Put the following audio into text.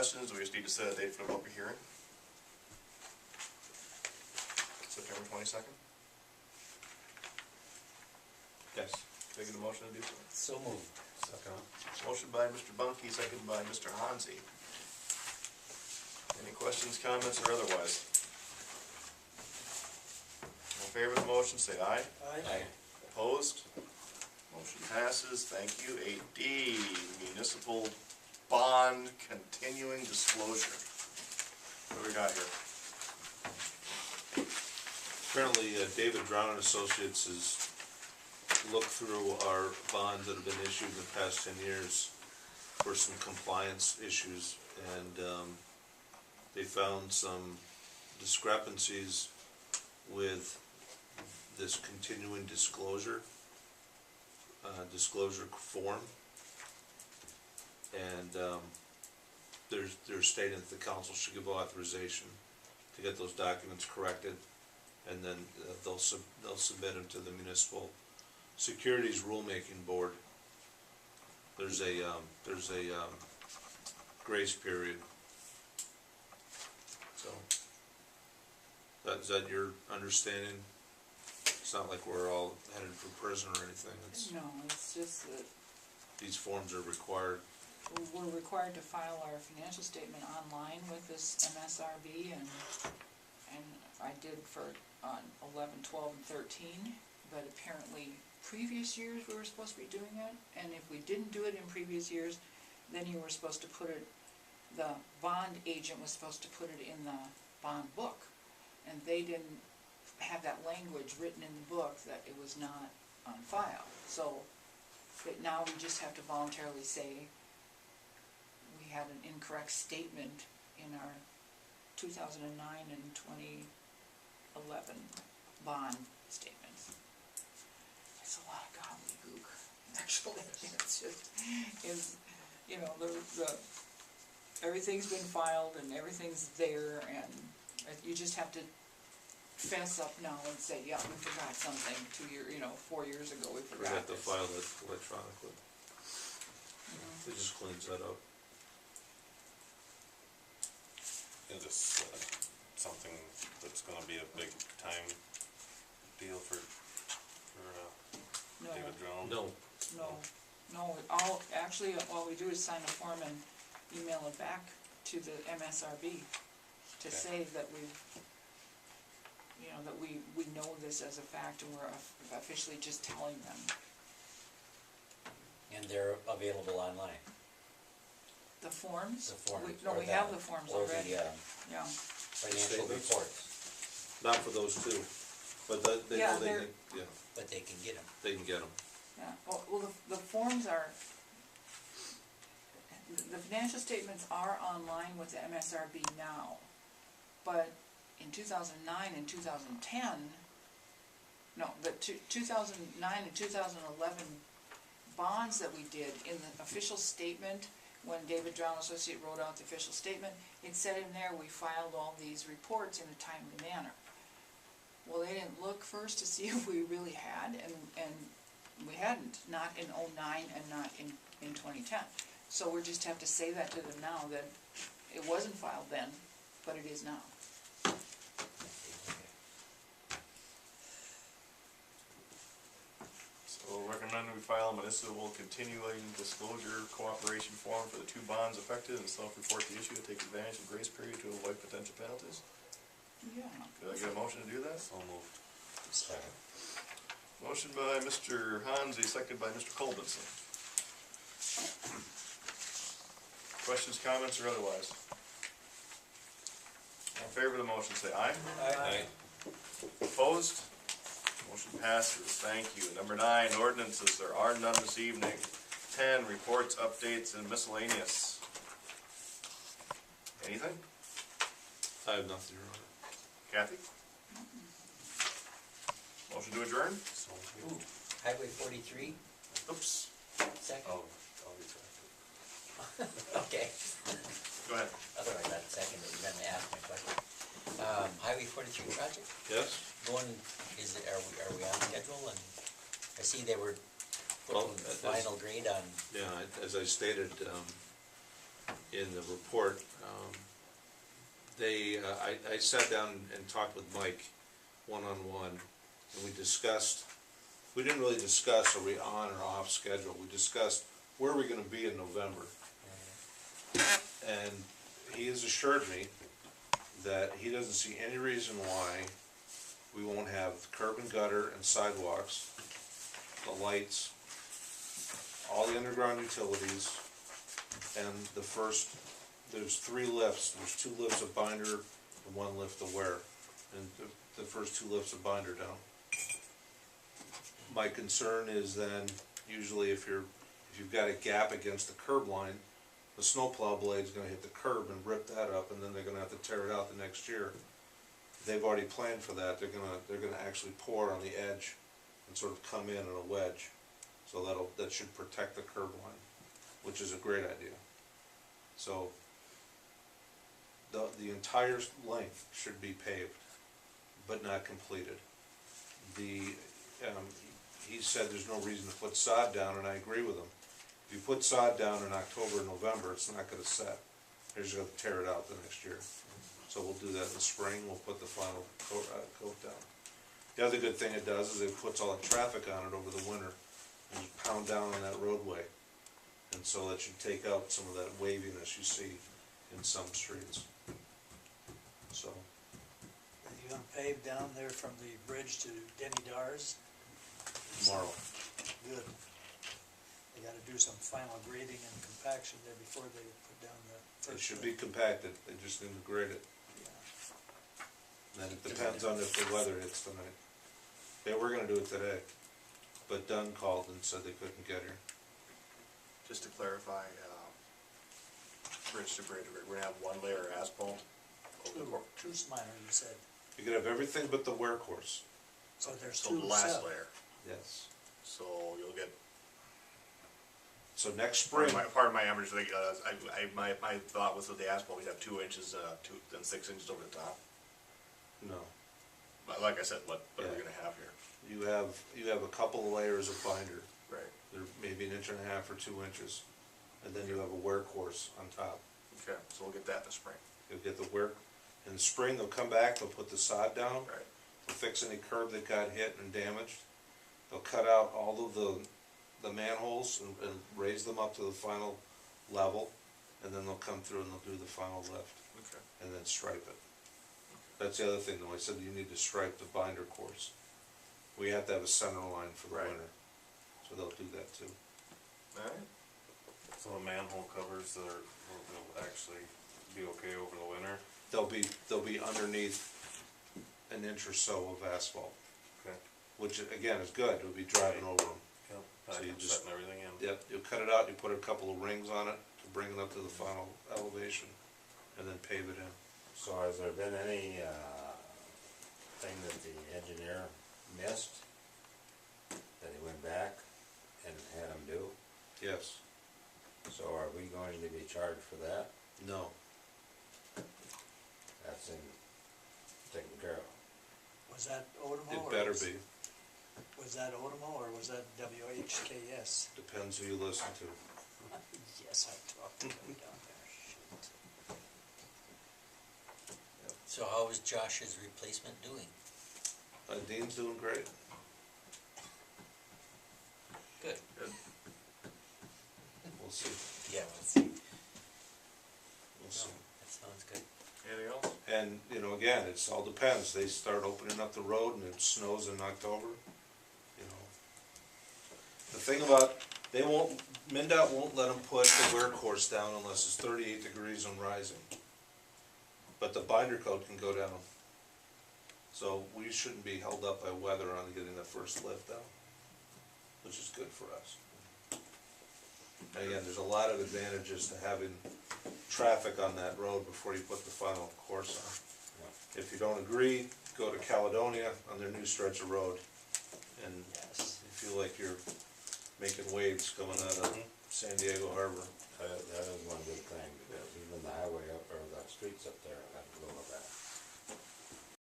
questions? Do we just need to set a date for the public hearing? September 22nd? Yes. Can I get a motion to do so? So moved. Second. Motion by Mr. Bunkie, seconded by Mr. Hansi. Any questions, comments, or otherwise? All in favor of the motion, say aye. Aye. Opposed? Motion passes. Thank you. 8D, municipal bond continuing disclosure. What do we got here? Apparently, David Brown and Associates has looked through our bonds that have been issued in the past 10 years for some compliance issues, and they found some discrepancies with this continuing disclosure form, and they're stating that the council should give authorization to get those documents corrected, and then they'll submit them to the municipal securities rulemaking board. There's a grace period. So is that your understanding? It's not like we're all headed for prison or anything. No, it's just that These forms are required. we're required to file our financial statement online with this MSRB, and I did for on 11, 12, and 13, but apparently previous years we were supposed to be doing it, and if we didn't do it in previous years, then you were supposed to put it, the bond agent was supposed to put it in the bond book, and they didn't have that language written in the book that it was not on file. So that now we just have to voluntarily say we had an incorrect statement in our 2009 and 2011 bond statements. It's a lot of gobbledygook, actually. It's just, you know, everything's been filed and everything's there, and you just have to fess up now and say, yeah, we forgot something 4 years ago, we We forgot have to this. file it electronically. It just cleans that up. Is this something that's gonna be a big time deal for No, David Drown? no, actually, all we do is sign a form and email it back to the MSRB to Okay. say that that we know this as a fact, and we're officially just telling them. And they're available online. The forms? The forms. We have the forms already, Or the yeah. financial Statements? reports, Not for those two, but they Yeah, know they they're- can, yeah, but they can get them. they can get them. Yeah, well, the forms are, the financial statements are online with the MSRB now, but in 2009 and 2010, no, the 2009 and 2011 bonds that we did in the official statement, when David Drown Associate wrote out the official statement, it said in there we filed all these reports in a timely manner. Well, they didn't look first to see if we really had, and we hadn't, not in 2009 and not in 2010. So we just have to say that to them now, that it wasn't filed then, but it is now. So recommend we file a municipal continuing disclosure cooperation form for the two bonds affected and self-report the issue to take advantage of grace period to avoid potential penalties. Yeah. Could I get a motion to do that? So moved. Second. Motion by Mr. Hansi, seconded by Mr. Colbinson. Questions, comments, or otherwise? All in favor of the motion, say aye. Aye. Opposed? Motion passes. Thank you. Number 9, ordinances. There are none this evening. 10, reports, updates, and miscellaneous. Anything? I have nothing, Your Honor. Kathy? Motion to adjourn? So Ooh, moved. Highway 43, Oops. second? I'll retract it. Okay. Go ahead. Otherwise I'd second it, you're gonna ask my question. Highway 43 project, Yes? are we on schedule? And I see they were Well, putting final grade on, Yeah, as I stated, in the report. I sat down and talked with Mike one-on-one, and we discussed, we didn't really discuss are we on or off schedule, we discussed where are we gonna be in November. And he has assured me that he doesn't see any reason why we won't have curb and gutter and sidewalks, the lights, all the underground utilities, and there's 3 lifts. There's 2 lifts of binder and 1 lift of wear, and the first 2 lifts of binder down. My concern is then, usually if you've got a gap against the curb line, the snowplow blade's gonna hit the curb and rip that up, and then they're gonna have to tear it out the next year. They've already planned for that. They're gonna actually pour on the edge and sort of come in a wedge. So that should protect the curb line, which is a great idea. So the entire length should be paved, but not completed. He said there's no reason to put sod down, and I agree with him. If you put sod down in October, November, it's not gonna set. They're just gonna tear it out the next year. So we'll do that in the spring, we'll put the final coat down. The other good thing it does is it puts all the traffic on it over the winter, and you pound down on that roadway. And so that should take out some of that waviness you see in some streets. So, Are you gonna pave down there from the bridge to Denny Dars? tomorrow. Good. They gotta do some final grading and compaction there before they put down the It first. should be compacted, they just need to grade it. Yeah. And then it depends on if the weather hits tonight. They were gonna do it today, but Dunn called and said they couldn't get here. Just to clarify, bridge to bridge, we're gonna have 1 layer of asphalt over the course. Two minor, you said. You could have everything but the wear course. So there's So 2 the last set. layer, Yes. so you'll get, So next spring, part of my average, like, my thought was with the asphalt, we'd have 2 inches, then 6 inches over the top. no. But like I said, what are we Yeah. gonna have here? You have a couple of layers of binder. Right. They're maybe 1.5 or 2 inches. And then you have a wear course on top. Okay, so we'll get that in the spring. You'll get the wear, in the spring they'll come back, they'll put the sod down. Right. They'll fix any curb that got hit and damaged. They'll cut out all of the manholes and raise them up to the final level. And then they'll come through and they'll do the final lift. Okay. And then stripe it. That's the other thing though, I said you need to stripe the binder course. We have to have a center line for the Right. winter. So they'll do that too. Alright. So the manhole covers will actually be okay over the winter? They'll be underneath 1 inch or so of asphalt, Okay. which again is good, you'll be driving over them. Yep. So you I'm just- setting everything in. Yep, you cut it out, you put a couple of rings on it to bring it up to the final elevation, and then pave it in. So has there been any, thing that the engineer missed, that he went back and had him do? Yes, So are we going to be charged for that? no, That's taken care of. Was that Otomo? it or better was- be, Was that Otomo or was that WHKS? depends who you listen to. Yes, I talked to him down there, shoot. So how is Josh's replacement doing? Dean's doing great. Good. We'll see, Yeah, we'll see. we'll see. That sounds good. Anything else? And, again, it's all depends, they start opening up the road and it snows in October, The thing about, MinDOT won't let them put the wear course down unless it's 38 degrees and rising. But the binder coat can go down. So we shouldn't be held up by weather on getting the first lift down, which is good for us. And again, there's a lot of advantages to having traffic on that road before you put the final course on. If you don't agree, go to Caledonia on their new stretch of road, and Yes. you feel like you're making waves coming out of San Diego Harbor. That is one good thing, because even the highway up, or the streets up there, have to go with that.